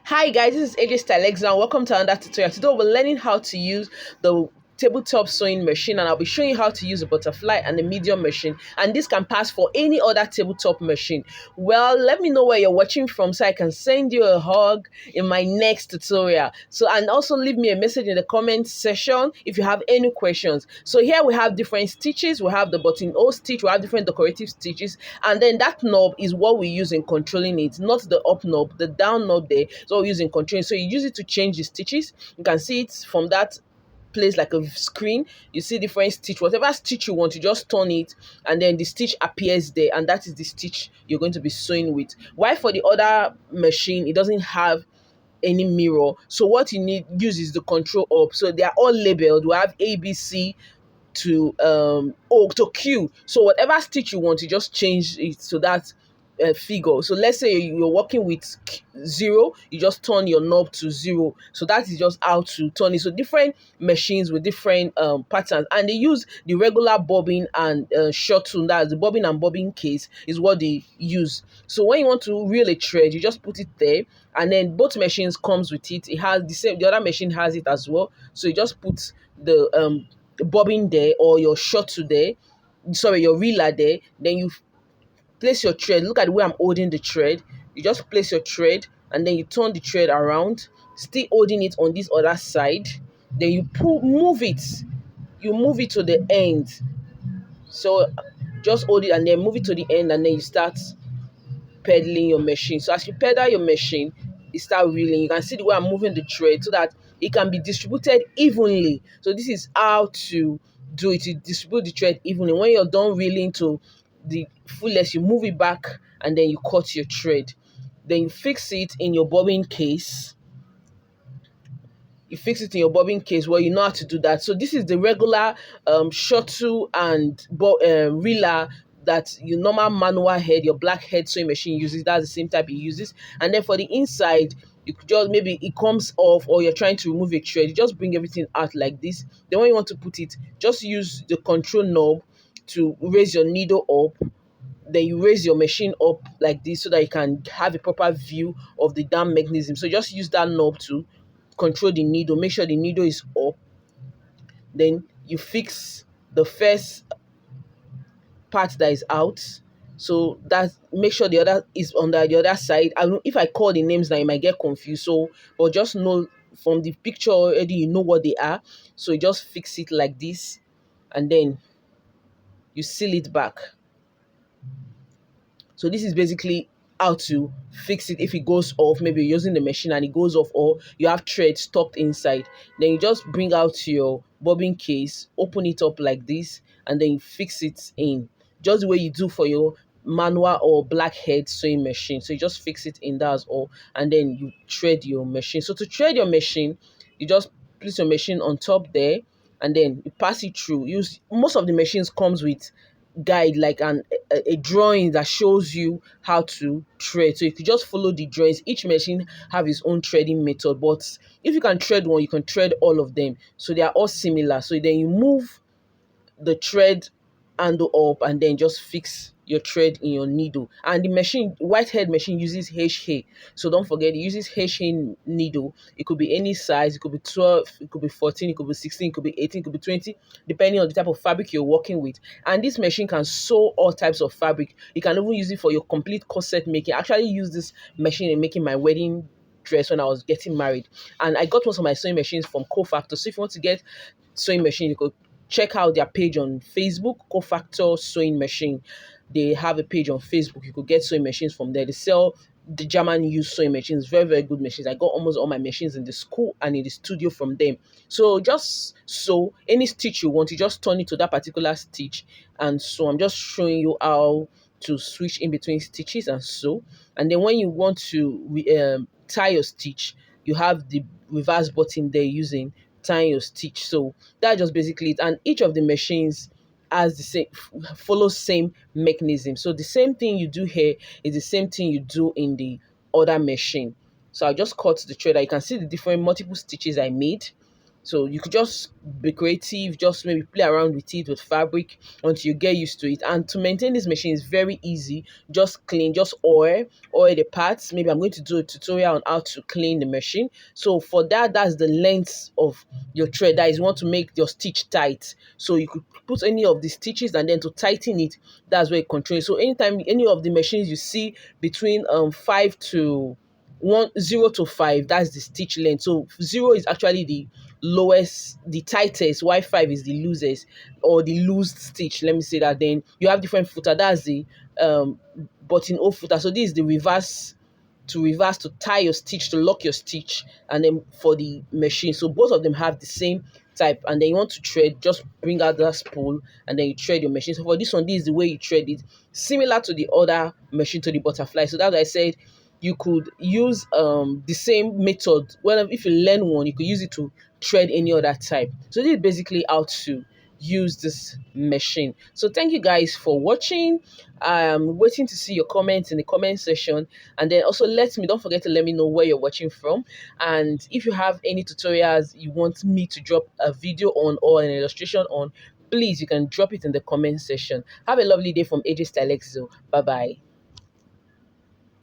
Hi guys, this is HeyJay Stylexio and welcome to another tutorial. Today we're learning how to use the tabletop sewing machine, and I'll be showing you how to use a butterfly and the medium machine, and this can pass for any other tabletop machine. Well, let me know where you're watching from so I can send you a hug in my next tutorial. And also leave me a message in the comment section if you have any questions. So here we have different stitches. We have the buttonhole stitch, we have different decorative stitches, and then that knob is what we use in controlling it, not the up knob. The down knob there is what we use in controlling. So you use it to change the stitches. You can see it from that place like a screen. You see different stitch, whatever stitch you want, you just turn it and then the stitch appears there, and that is the stitch you're going to be sewing with. While for the other machine, it doesn't have any mirror, so what you need use is the control up. So they are all labeled. We have ABC to to Q. So whatever stitch you want, you just change it so that figure. So let's say you're working with 0, you just turn your knob to 0. So that is just how to turn it. So different machines with different patterns, and they use the regular bobbin and shorten. That's the bobbin and bobbin case is what they use. So when you want to reel a thread, you just put it there, and then both machines comes with it. It has the same. The other machine has it as well. So you just put the bobbin there, or your short there, sorry, your reeler there. Then you place your thread. Look at the way I'm holding the thread. You just place your thread and then you turn the thread around, still holding it on this other side. Then you move it. You move it to the end. So just hold it and then move it to the end, and then you start pedaling your machine. So as you pedal your machine, you start reeling. You can see the way I'm moving the thread so that it can be distributed evenly. So this is how to do it. You distribute the thread evenly. When you're done reeling to the fullest, you move it back and then you cut your thread. Then you fix it in your bobbin case. You fix it in your bobbin case where you know how to do that. So this is the regular shuttle and reeler that your normal manual head, your black head sewing machine uses. That's the same type it uses. And then for the inside, you could just, maybe it comes off or you're trying to remove a thread, you just bring everything out like this. Then when you want to put it, just use the control knob to raise your needle up. Then you raise your machine up like this so that you can have a proper view of the down mechanism. So just use that knob to control the needle. Make sure the needle is up. Then you fix the first part that is out. So that make sure the other is on the other side. If I call the names now, you might get confused. So, but just know from the picture already, you know what they are. So you just fix it like this, and then you seal it back. So this is basically how to fix it if it goes off. Maybe you're using the machine and it goes off, or you have thread stuck inside. Then you just bring out your bobbin case, open it up like this, and then you fix it in. Just the way you do for your manual or blackhead sewing machine. So you just fix it in that as all, and then you thread your machine. So to thread your machine, you just place your machine on top there, and then you pass it through. Most of the machines comes with guide, like a drawing that shows you how to thread. So you could just follow the drawings. Each machine have its own threading method, but if you can thread one, you can thread all of them. So they are all similar. So then you move the thread handle up and then just fix your thread in your needle. And the machine, whitehead machine, uses HeyJay. So don't forget, it uses HeyJay needle. It could be any size. It could be 12, it could be 14, it could be 16, it could be 18, it could be 20, depending on the type of fabric you're working with. And this machine can sew all types of fabric. You can even use it for your complete corset making. I actually use this machine in making my wedding dress when I was getting married. And I got most of my sewing machines from Cofactor. So if you want to get sewing machine, you could check out their page on Facebook, Cofactor Sewing Machine. They have a page on Facebook. You could get sewing machines from there. They sell the German used sewing machines, very, very good machines. I got almost all my machines in the school and in the studio from them. So just sew any stitch you want, you just turn it to that particular stitch. And so I'm just showing you how to switch in between stitches and sew. And then when you want to tie your stitch, you have the reverse button there using tying your stitch. So that's just basically it. And each of the machines has the same, follows same mechanism. So the same thing you do here is the same thing you do in the other machine. So I just cut the thread. You can see the different multiple stitches I made. So you could just be creative, just maybe play around with it with fabric until you get used to it. And to maintain this machine is very easy. Just clean, just oil the parts. Maybe I'm going to do a tutorial on how to clean the machine. So for that, that's the length of your thread. That is, you want to make your stitch tight. So you could put any of the stitches, and then to tighten it, that's where you control it. So anytime any of the machines you see between 5 to 0 to 5, that's the stitch length. So 0 is actually the lowest, the tightest, while 5 is the loosest, or the loose stitch, let me say that. Then you have different footer, that's the buttonhole footer. So this is the reverse to tie your stitch, to lock your stitch, and then for the machine. So both of them have the same type. And then you want to thread, just bring out that spool, and then you thread your machine. So for this one, this is the way you thread it, similar to the other machine, to the butterfly. So that's why I said you could use the same method. Well, if you learn one, you could use it to thread any other type. So this is basically how to use this machine. So thank you guys for watching. I'm waiting to see your comments in the comment section, and then also don't forget to let me know where you're watching from, and if you have any tutorials you want me to drop a video on or an illustration on, please, you can drop it in the comment section. Have a lovely day from HeyJay Stylexio. Bye bye.